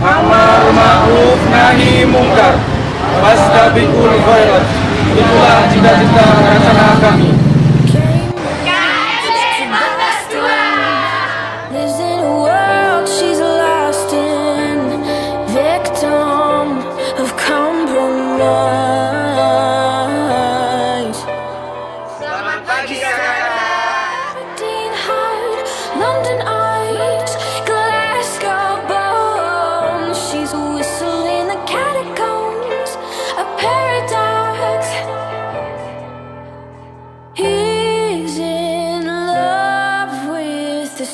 amar ma'ruf nahi mungkar, wastabiqul khairat. Itulah cita-cita Racana kami.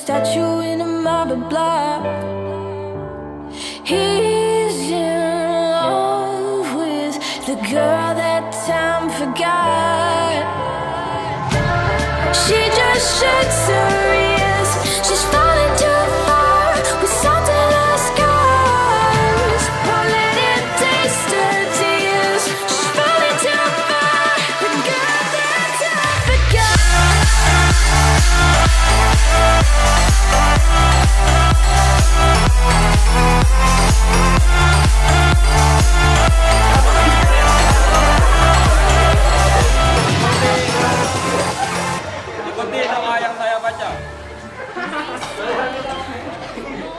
Statue in a marble block. He's in love with the girl that time forgot. She just shakes her wrist. She's falling too far with salt in her scars. Won't let it taste her tears. She's falling too far. The girl that time forgot. Ikuti nama yang saya baca.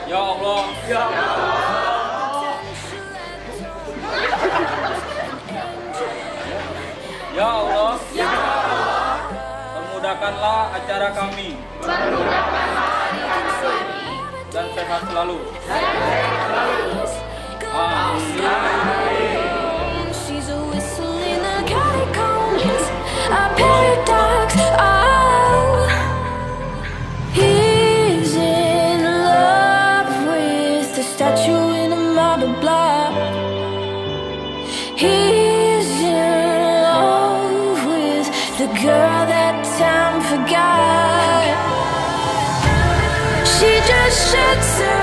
Ya Allah, ya Allah, ya Allah, ya Allah, permudahkanlah acara kami, dan sehat selalu. Amin. She's a whistle in the catacombs, a paradox. Oh, he's in love with the statue in a marble block. He's in love with the girl that time forgot. She just shakes her